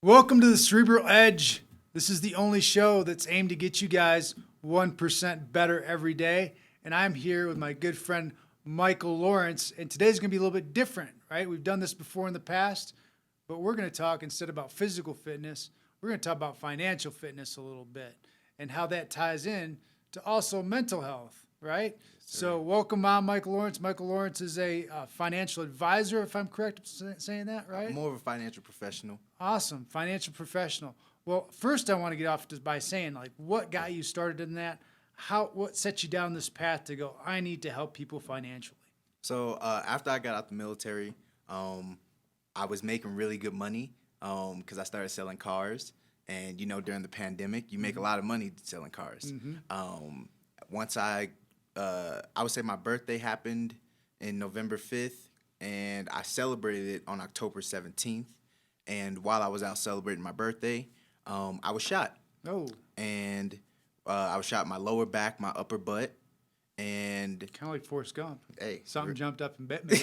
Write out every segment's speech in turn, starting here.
Welcome to the Cerebral Edge. This is the only show that's aimed to get you guys 1% better every day. And I'm here with my good friend, Michael Lawrence. And today's going to be a little bit different, right? We've done this before in the past, but we're going to talk instead about physical fitness, we're going to talk about financial fitness a little bit and how that ties in to also mental health, right? So welcome on, Michael Lawrence. Michael Lawrence is a financial advisor, if I'm correct saying that, right? More of a financial professional. Awesome. Financial professional. Well, first I want to get off just by saying, like, what got you started in that? What set you down this path to go, I need to help people financially? So after I got out the military, I was making really good money because I started selling cars. And, you know, during the pandemic, you make a lot of money selling cars. Once I would say my birthday happened in November 5th, and I celebrated it on October 17th. And while I was out celebrating my birthday, I was shot. Oh. And I was shot in my lower back, my upper butt, and Kind of like Forrest Gump. hey, Something jumped up and bit me.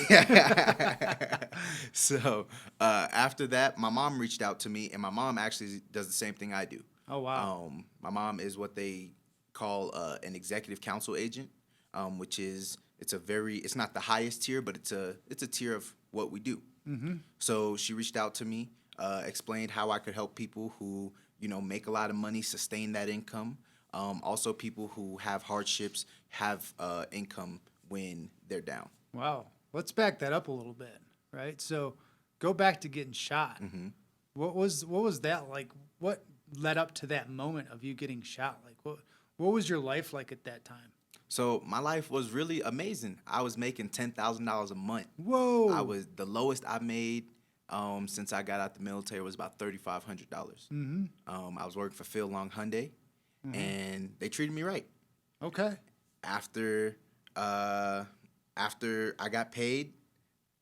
So after that, my mom reached out to me, and my mom actually does the same thing I do. Oh, wow. My mom is what they call an executive council agent, which is it's not the highest tier, but it's a tier of what we do. So she reached out to me, explained how I could help people who make a lot of money, sustain that income. Also, people who have hardships have income when they're down. Wow. Let's back that up a little bit, right? So go back to getting shot. What was that like? What led up to that moment of you getting shot? Like, what was your life like at that time? So my life was really amazing. I was making $10,000 a month. Whoa. The lowest I made since I got out the military was about $3,500. I was working for Phil Long Hyundai, and they treated me right. Okay. After I got paid,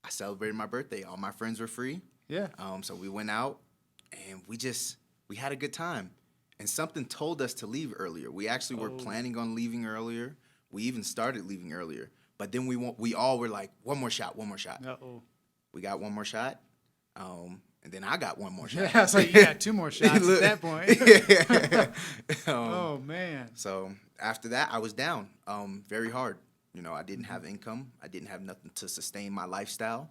I celebrated my birthday. All my friends were free. Yeah. So we went out, and we had a good time. And something told us to leave earlier. We actually were planning on leaving earlier. We even started leaving earlier. But then we all were like, one more shot. Uh-oh. We got one more shot. And then I got one more shot. Yeah, so you got two more shots at that point. Oh, man. So after that, I was down very hard. I didn't have income. I didn't have nothing to sustain my lifestyle.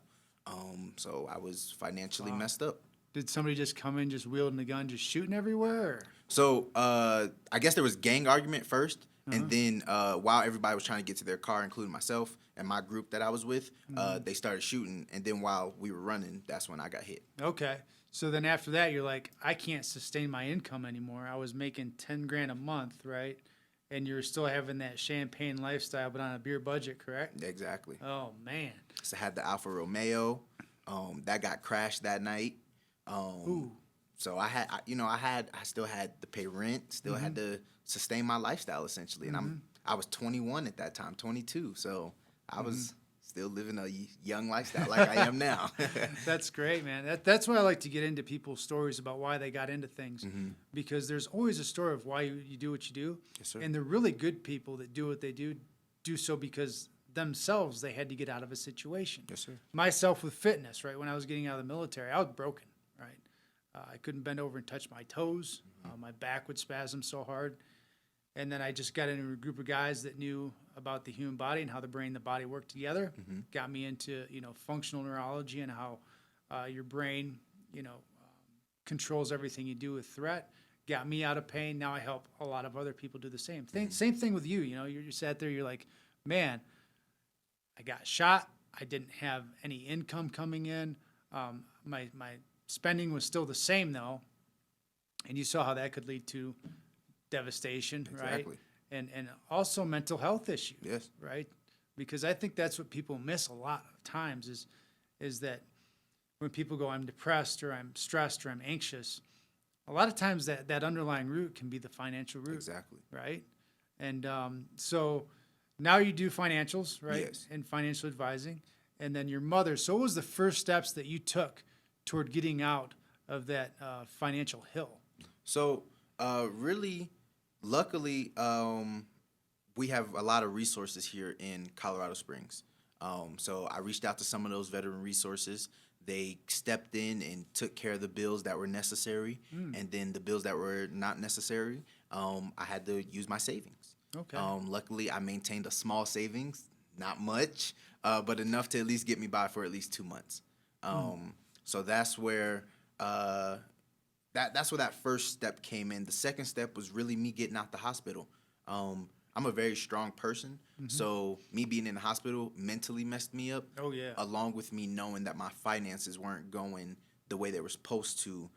So I was financially messed up. Did somebody just come in, just wielding the gun, just shooting everywhere? Or? So I guess there was gang argument first. And then while everybody was trying to get to their car, including myself and my group that I was with, they started shooting. And then while we were running, that's when I got hit. Okay. So then after that, you're like, I can't sustain my income anymore. I was making 10 grand a month, right? And you're still having that champagne lifestyle, but on a beer budget, correct? Exactly. Oh, man. So I had the Alfa Romeo. That got crashed that night. Ooh. So I still had to pay rent, still had to sustain my lifestyle essentially. And I was 21 at that time, 22. So I was still living a young lifestyle like I am now. That's great, man. That's why I like to get into people's stories about why they got into things, because there's always a story of why you do what you do. Yes, sir. And the really good people that do what they do so because themselves they had to get out of a situation. Yes, sir. Myself with fitness, right? When I was getting out of the military, I was broken, right? I couldn't bend over and touch my toes. My back would spasm so hard. And then I just got into a group of guys that knew about the human body and how the brain and the body work together. Got me into, functional neurology and how your brain, controls everything you do with threat. Got me out of pain. Now I help a lot of other people do the same thing. Same thing with you. You sat there, you're like, man, I got shot. I didn't have any income coming in. My spending was still the same, though. And you saw how that could lead to devastation, Exactly. right? And also mental health issues, Yes. right? Because I think that's what people miss a lot of times is that when people go, I'm depressed or I'm stressed or I'm anxious, a lot of times that underlying root can be the financial root. Exactly. Right? And so now you do financials, right? Yes. And financial advising. And then your mother. So what was the first steps that you took toward getting out of that financial hill? So really, luckily, we have a lot of resources here in Colorado Springs. So I reached out to some of those veteran resources. They stepped in and took care of the bills that were necessary, and then the bills that were not necessary, I had to use my savings. Okay. Luckily, I maintained a small savings, not much, but enough to at least get me by for at least 2 months. So that's where that's where that first step came in. The second step was really me getting out the hospital. I'm a very strong person, so me being in the hospital mentally messed me up. Oh, yeah. Along with me knowing that my finances weren't going the way they were supposed to,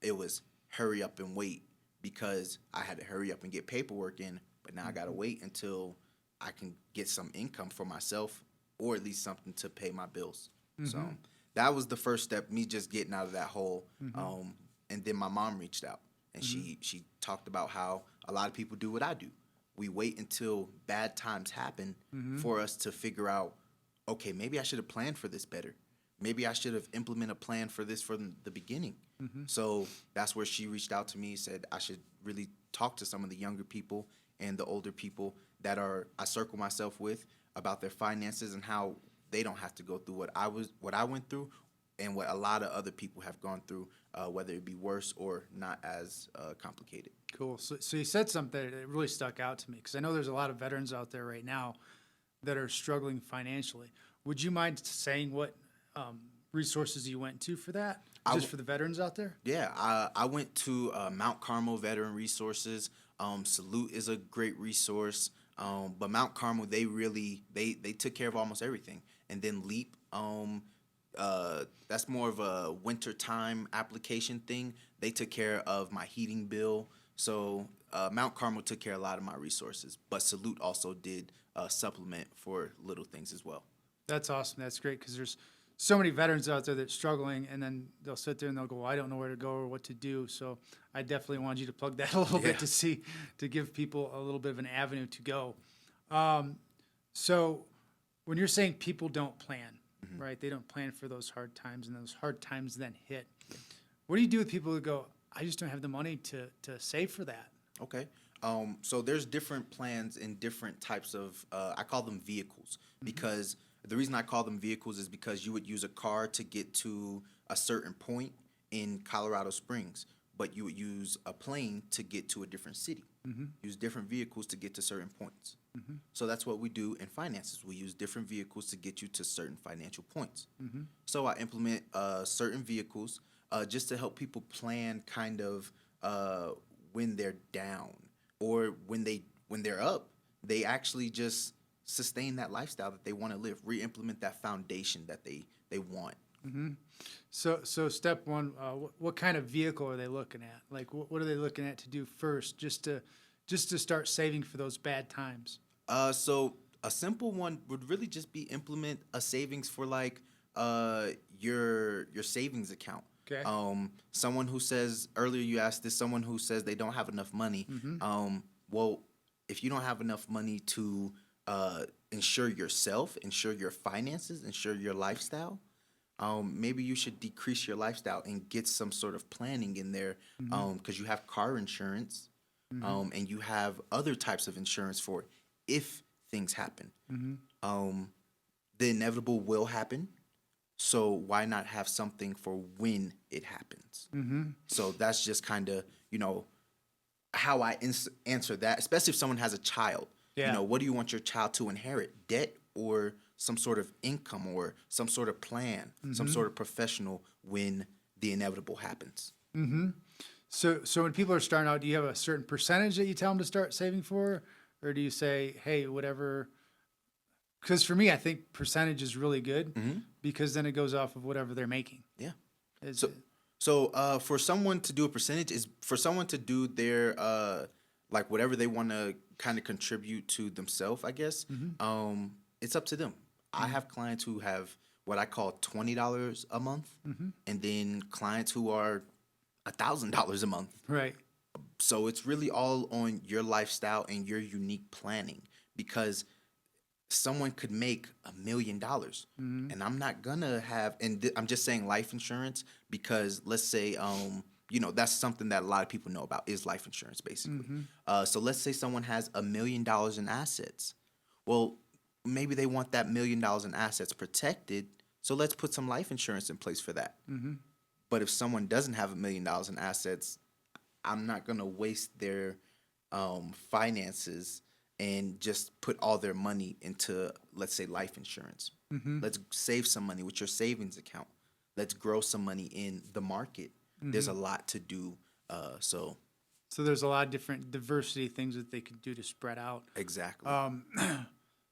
it was hurry up and wait because I had to hurry up and get paperwork in. But now I gotta wait until I can get some income for myself or at least something to pay my bills. So that was the first step, me just getting out of that hole. And then my mom reached out and she talked about how a lot of people do what I do. We wait until bad times happen for us to figure out, okay, maybe I should have planned for this better. Maybe I should have implemented a plan for this from the beginning. So that's where she reached out to me, said I should really talk to some of the younger people and the older people that I circle myself with about their finances and how they don't have to go through what I went through and what a lot of other people have gone through, whether it be worse or not as complicated. Cool. So you said something that really stuck out to me because I know there's a lot of veterans out there right now that are struggling financially. Would you mind saying what resources you went to for that, just for the veterans out there? Yeah, I went to Mount Carmel Veteran Resources. Salute is a great resource, but Mount Carmel, they took care of almost everything. And then Leap, that's more of a wintertime application thing. They took care of my heating bill. So Mount Carmel took care of a lot of my resources, but Salute also did supplement for little things as well. That's awesome. That's great because there's so many veterans out there that's struggling, and then they'll sit there and they'll go, well, I don't know where to go or what to do. So I definitely wanted you to plug that a little bit to give people a little bit of an avenue to go. So when you're saying people don't plan, right? They don't plan for those hard times, and those hard times then hit. What do you do with people who go, I just don't have the money to save for that? Okay. So there's different plans and different types of, I call them vehicles, because the reason I call them vehicles is because you would use a car to get to a certain point in Colorado Springs, but you would use a plane to get to a different city. Use different vehicles to get to certain points. So that's what we do in finances. We use different vehicles to get you to certain financial points. So I implement certain vehicles just to help people plan kind of when they're down or when they're up. They actually just sustain that lifestyle that they want to live, re-implement that foundation that they want. So step one, what kind of vehicle are they looking at? Like, what are they looking at to do first, just to start saving for those bad times? So a simple one would really just be implement a savings for like your savings account. Okay. Someone who says, earlier you asked this, someone who says they don't have enough money. Well, if you don't have enough money to insure yourself, insure your finances, insure your lifestyle, maybe you should decrease your lifestyle and get some sort of planning in there, because you have car insurance, and you have other types of insurance for if things happen. The inevitable will happen, so why not have something for when it happens? So that's just kind of, how I answer that, especially if someone has a child. Yeah. What do you want your child to inherit? Debt or some sort of income or some sort of plan, some sort of professional when the inevitable happens. So when people are starting out, do you have a certain percentage that you tell them to start saving for? Or do you say, hey, whatever? Because for me, I think percentage is really good because then it goes off of whatever they're making. Yeah. So for someone to do a percentage is for someone to do their like whatever they want to kind of contribute to themselves, I guess. It's up to them. I have clients who have what I call $20 a month, and then clients who are $1,000 a month. Right. So it's really all on your lifestyle and your unique planning, because someone could make $1 million, and I'm not gonna have. And I'm just saying life insurance because let's say that's something that a lot of people know about is life insurance, basically. So let's say someone has $1 million in assets. Well, maybe they want that $1 million in assets protected So let's put some life insurance in place for that. Mm-hmm. But if someone doesn't have $1 million in assets, I'm not going to waste their finances and just put all their money into, let's say, life insurance. Mm-hmm. Let's save some money with your savings account. Let's grow some money in the market. There's a lot to do. So there's a lot of different diversity things that they could do to spread out. exactly.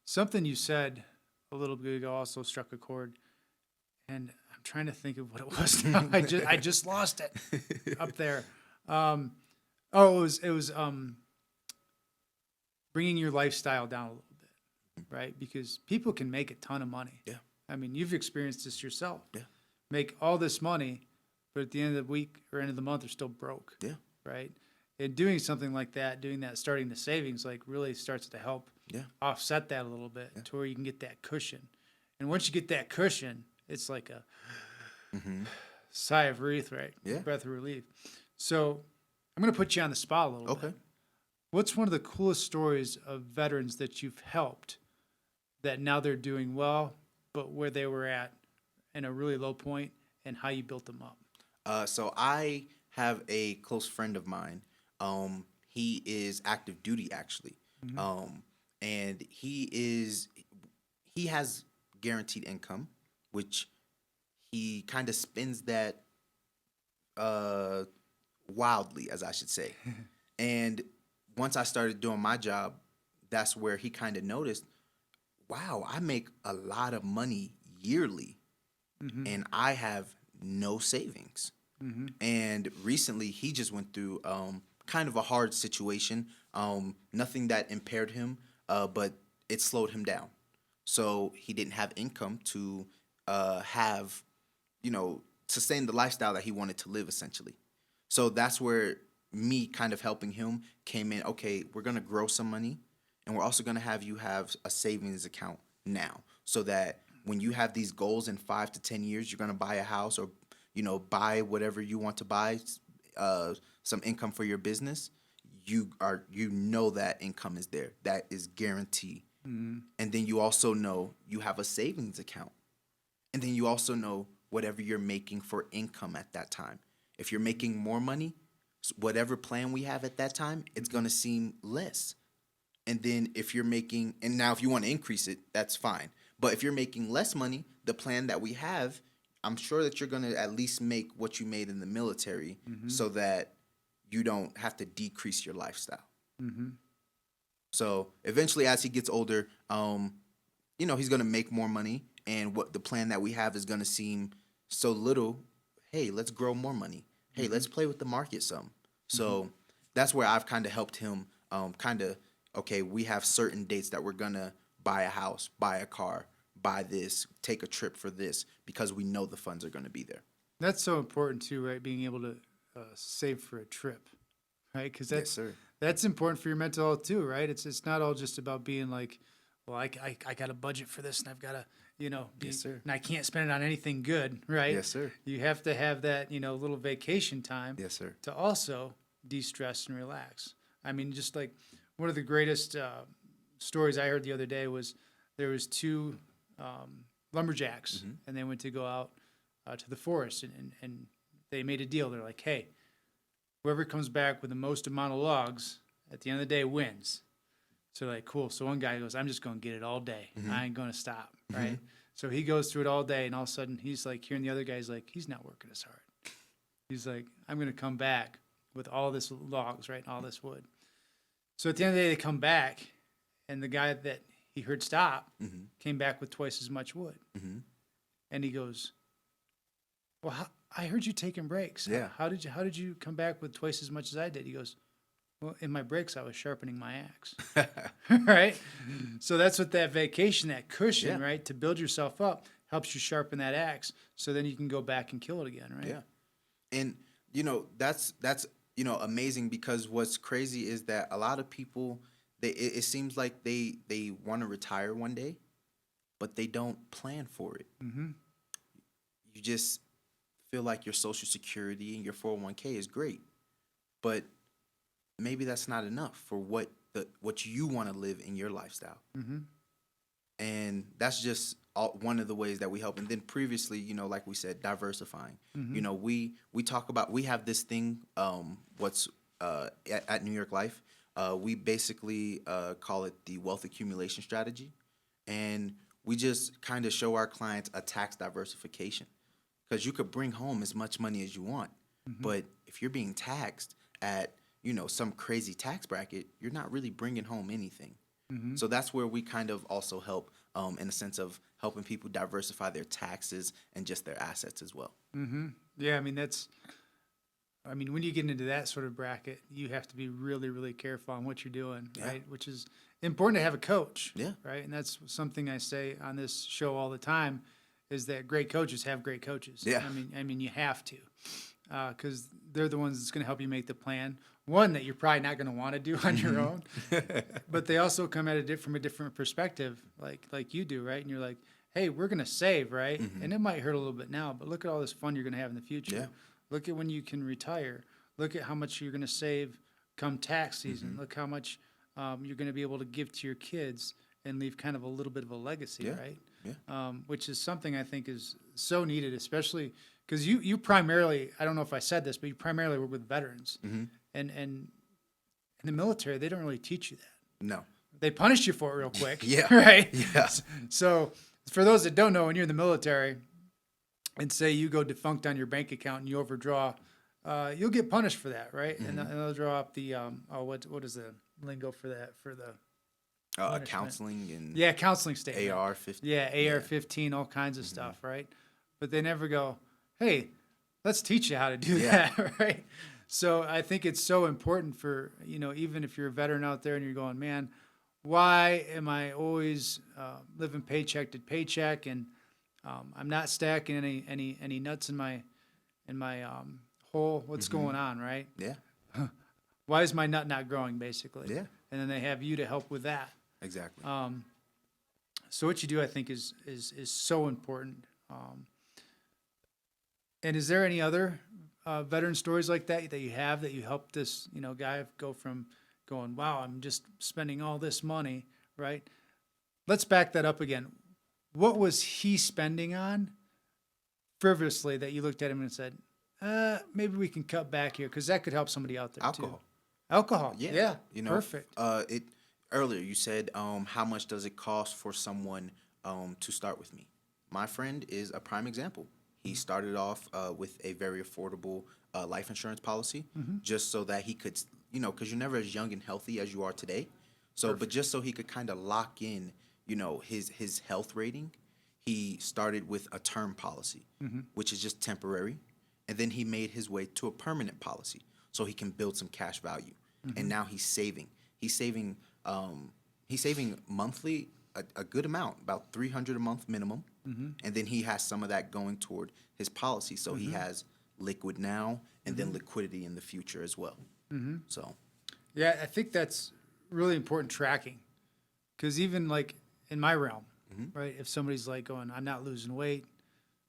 Something you said a little bit ago also struck a chord, and I'm trying to think of what it was now. I just lost it up there. It was bringing your lifestyle down a little bit, right? Because people can make a ton of money. Yeah. I mean, you've experienced this yourself. Yeah. Make all this money, but at the end of the week or end of the month, they're still broke. Yeah. Right. And doing something like that, starting the savings, like really starts to help offset that a little bit to where you can get that cushion. And once you get that cushion, it's like a sigh of relief, right? Yeah. Breath of relief. So I'm going to put you on the spot a little bit. Okay. What's one of the coolest stories of veterans that you've helped that now they're doing well, but where they were at in a really low point, and how you built them up? So I have a close friend of mine. He is active duty actually. And he has guaranteed income, which he kind of spends that wildly, as I should say. And once I started doing my job, that's where he kind of noticed, wow, I make a lot of money yearly, and I have no savings. And recently, he just went through kind of a hard situation. Nothing that impaired him, but it slowed him down. So he didn't have income to sustain the lifestyle that he wanted to live, essentially. So that's where me kind of helping him came in. Okay, we're going to grow some money, and we're also going to have you have a savings account now, so that when you have these goals in 5 to 10 years, you're going to buy a house or buy whatever you want to buy, some income for your business. That income is there. That is guaranteed. And then you also know you have a savings account. And then you also know whatever you're making for income at that time. If you're making more money, whatever plan we have at that time, it's going to seem less. And then if you want to increase it, that's fine. But if you're making less money, the plan that we have, I'm sure that you're going to at least make what you made in the military, so that you don't have to decrease your lifestyle. So eventually, as he gets older, he's going to make more money, and what the plan that we have is going to seem so little. Hey, let's grow more money. Hey, let's play with the market some. So that's where I've kind of helped him. Okay, we have certain dates that we're going to buy a house, buy a car, buy this, take a trip for this, because we know the funds are going to be there. That's so important too, right? Being able to save for a trip, right? Because that's important for your mental health too, right? It's not all just about being like, well, I got a budget for this, and I've got to, Yes, sir. And I can't spend it on anything good, right? Yes, sir. You have to have that, little vacation time. Yes, sir. To also de-stress and relax. I mean, just like one of the greatest stories I heard the other day was there was two lumberjacks, and they went to go out to the forest, and they made a deal. They're like, hey, whoever comes back with the most amount of logs at the end of the day wins. So like, cool. So one guy goes, I'm just going to get it all day. I ain't going to stop, right? So he goes through it all day, and all of a sudden he's like hearing the other guy's like, he's not working as hard. He's like, I'm going to come back with all this logs, right, and all this wood. So at the end of the day, they come back, and the guy that he heard stop came back with twice as much wood. And he goes, well, I heard you taking breaks. Yeah. How did you come back with twice as much as I did? He goes, well, in my breaks, I was sharpening my axe. Right? So that's what that vacation, that cushion, right, to build yourself up, helps you sharpen that axe, so then you can go back and kill it again, right? Yeah. And, that's amazing, because what's crazy is that a lot of people, it seems like they want to retire one day, but they don't plan for it. You just feel like your Social Security and your 401k is great, but maybe that's not enough for what you want to live in your lifestyle. And that's just one of the ways that we help. And then previously, like we said, diversifying. We talk about, we have this thing, at New York Life, we basically call it the wealth accumulation strategy. And we just kind of show our clients a tax diversification, because you could bring home as much money as you want. But if you're being taxed at, some crazy tax bracket, you're not really bringing home anything. So that's where we kind of also help, in the sense of helping people diversify their taxes and just their assets as well. Yeah, when you get into that sort of bracket, you have to be really, really careful on what you're doing, right? Which is important to have a coach, right? And that's something I say on this show all the time, is that great coaches have great coaches. Yeah. You have to, because they're the ones that's going to help you make the plan. One that you're probably not going to want to do on your own, but they also come at it from a different perspective, like you do, right? And you're like, hey, we're going to save, right? And it might hurt a little bit now, but look at all this fun you're going to have in the future. Yeah. Look at when you can retire. Look at how much you're going to save come tax season. Look how much you're going to be able to give to your kids and leave kind of a little bit of a legacy, right? Yeah. Which is something I think is so needed, especially because you primarily, I don't know if I said this, but you primarily work with veterans. And in the military, they don't really teach you that. No. They punish you for it real quick. Yeah. Right? Yeah. So for those that don't know, when you're in the military and say you go defunct on your bank account and you overdraw, you'll get punished for that, right? And they'll draw up the, what is the lingo for that? For the counseling and counseling statement. AR-15. Yeah, AR-15, all kinds of stuff, right? But they never go, hey, let's teach you how to do that, right? So I think it's so important for, even if you're a veteran out there and you're going, man, why am I always living paycheck to paycheck, and I'm not stacking any nuts in my hole? What's going on, right? Yeah. Why is my nut not growing, basically? Yeah. And then they have you to help with that. Exactly. So what you do, I think, is so important. And is there any other veteran stories like that you have, that you helped this guy go from going, wow, I'm just spending all this money, right? Let's back that up again. What was he spending on frivolously that you looked at him and said, maybe we can cut back here, because that could help somebody out there Alcohol. too. Alcohol. Yeah. Perfect. Earlier you said, how much does it cost for someone to start with me? My friend is a prime example. He started off with a very affordable life insurance policy, just so that he could, because you're never as young and healthy as you are today. So, but just so he could kind of lock in, his health rating, he started with a term policy, which is just temporary. And then he made his way to a permanent policy so he can build some cash value. And now he's saving. He's saving monthly a good amount, about $300 a month minimum. And then he has some of that going toward his policy. So he has liquid now and then liquidity in the future as well. So, yeah, I think that's really important, tracking, because even like in my realm, right? If somebody's like going, I'm not losing weight,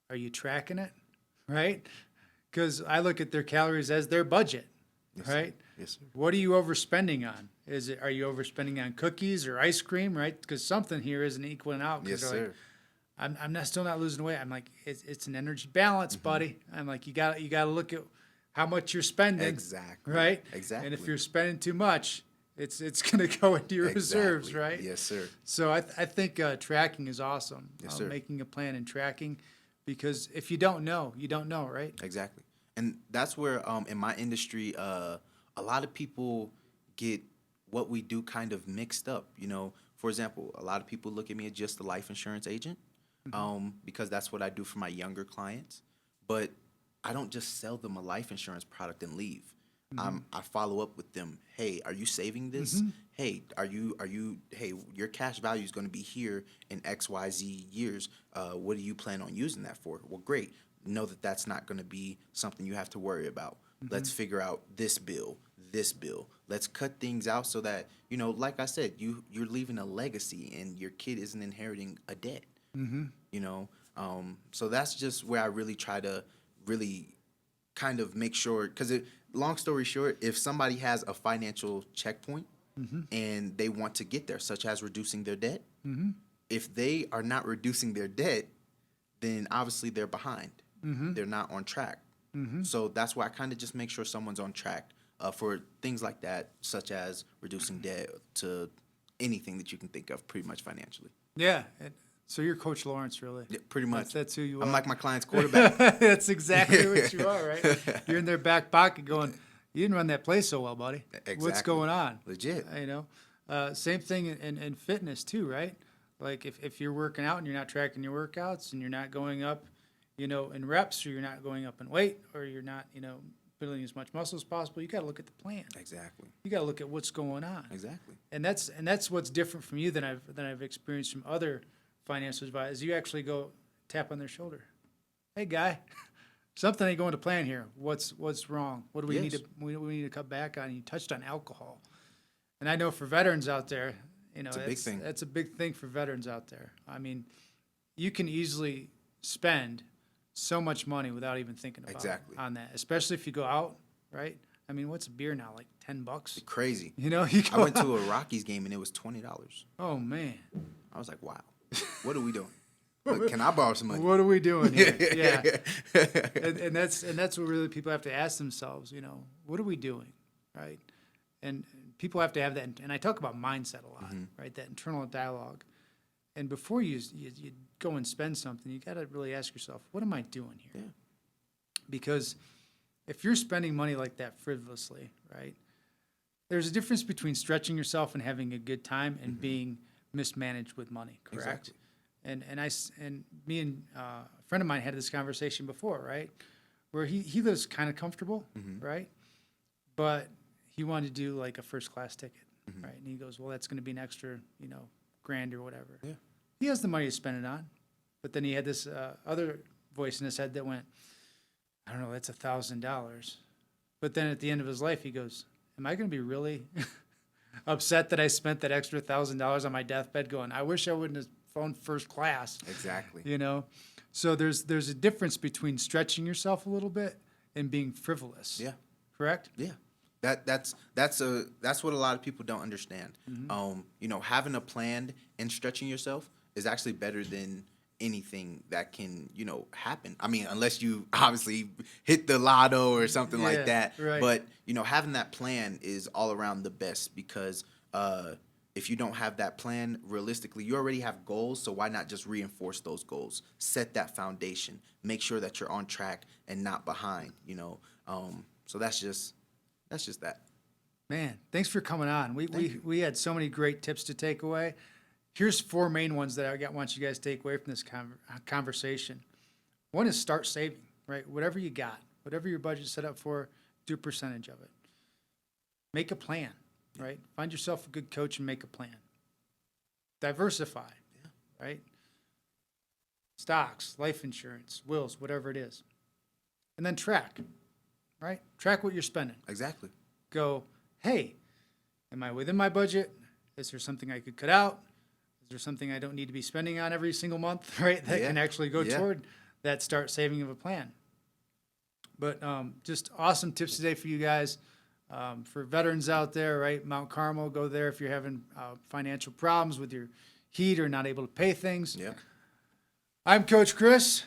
are you tracking it, right? Because I look at their calories as their budget, right? Yes, sir. What are you overspending on? Are you overspending on cookies or ice cream, right? Because something here isn't equaling out. Yes, sir. Like, I'm still not losing weight. I'm like, it's an energy balance, buddy. I'm like, you got to look at how much you're spending. Exactly. Right. Exactly. And if you're spending too much, it's going to go into your reserves, right? Yes, sir. So I think tracking is awesome. Yes, sir. Making a plan and tracking, because if you don't know, you don't know, right? Exactly. And that's where in my industry, a lot of people get what we do kind of mixed up. For example, a lot of people look at me as just a life insurance agent, because that's what I do for my younger clients. But I don't just sell them a life insurance product and leave. I follow up with them. Hey, are you saving this? Hey, hey, your cash value is going to be here in XYZ years. What do you plan on using that for? Well, great. Know that that's not going to be something you have to worry about. Let's figure out this bill. Let's cut things out so that, like I said, you're leaving a legacy and your kid isn't inheriting a debt. So that's just where I really try to really kind of make sure, because long story short, if somebody has a financial checkpoint and they want to get there, such as reducing their debt, if they are not reducing their debt, then obviously they're behind. They're not on track. So that's why I kind of just make sure someone's on track for things like that, such as reducing debt to anything that you can think of, pretty much financially. Yeah. So you're Coach Lawrence, really. Yeah, pretty much. That's who you are. I'm like my client's quarterback. That's exactly what you are, right? You're in their back pocket going, you didn't run that play so well, buddy. Exactly. What's going on? Legit. You know, same thing in fitness too, right? Like if you're working out and you're not tracking your workouts and you're not going up, you know, in reps, or you're not going up in weight, or you're not, you know, building as much muscle as possible, you got to look at the plan. Exactly. You got to look at what's going on. Exactly. And that's what's different from you than I've experienced from other financial advisors. You actually go tap on their shoulder. Hey, guy, something ain't going to plan here. What's wrong? What do we need Yes. to we need to cut back on? And you touched on alcohol, and I know for veterans out there, you know, It's a big thing. That's a big thing for veterans out there. I mean, you can easily spend so much money without even thinking about Exactly. on that, especially if you go out, right? I mean, what's a beer now? Like $10? Crazy. You know, you I go went to out. a Rockies game and it was $20. Oh man, I was like, wow, what are we doing? Look, can I borrow some money? what are we doing here? Yeah, and that's what really people have to ask themselves. You know, what are we doing, right? And people have to have that. And I talk about mindset a lot, right? That internal dialogue. And before you go and spend something, you got to really ask yourself, what am I doing here? Yeah. Because if you're spending money like that frivolously, right? There's a difference between stretching yourself and having a good time and being mismanaged with money, correct? Exactly. And me and a friend of mine had this conversation before, right? Where he lives kind of comfortable, right? But he wanted to do like a first class ticket, right? And he goes, well, that's going to be an extra, you know, grand or whatever. Yeah. He has the money to spend it on, but then he had this other voice in his head that went, I don't know, that's $1,000. But then at the end of his life, he goes, am I going to be really upset that I spent that extra $1,000 on my deathbed going, I wish I wouldn't have flown first class, Exactly. you know? So there's a difference between stretching yourself a little bit and being frivolous. Yeah. Correct? Yeah. That's what a lot of people don't understand. You know, having a plan and stretching yourself is actually better than anything that can, you know, happen. I mean, unless you obviously hit the lotto or something Yeah, like that. right. But, you know, having that plan is all around the best because if you don't have that plan, realistically, you already have goals, so why not just reinforce those goals? Set that foundation. Make sure that you're on track and not behind, you know. So that's just that. Man, thanks for coming on. We had so many great tips to take away. Here's 4 main ones that I want you guys to take away from this conversation. One is start saving, right? Whatever you got, whatever your budget's set up for, do a percentage of it. Make a plan, right? Find yourself a good coach and make a plan. Diversify, right? Stocks, life insurance, wills, whatever it is. And then track, right? Track what you're spending. Exactly. Go, hey, am I within my budget? Is there something I could cut out? Is there something I don't need to be spending on every single month, right? That Yeah. can actually go Yeah. toward that start saving of a plan. But just awesome tips today for you guys. For veterans out there, right? Mount Carmel, go there if you're having financial problems with your heat or not able to pay things. Yeah. I'm Coach Chris.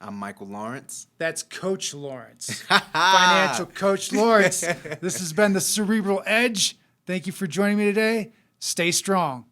I'm Michael Lawrence. That's Coach Lawrence. Financial Coach Lawrence. This has been the Cerebral Edge. Thank you for joining me today. Stay strong.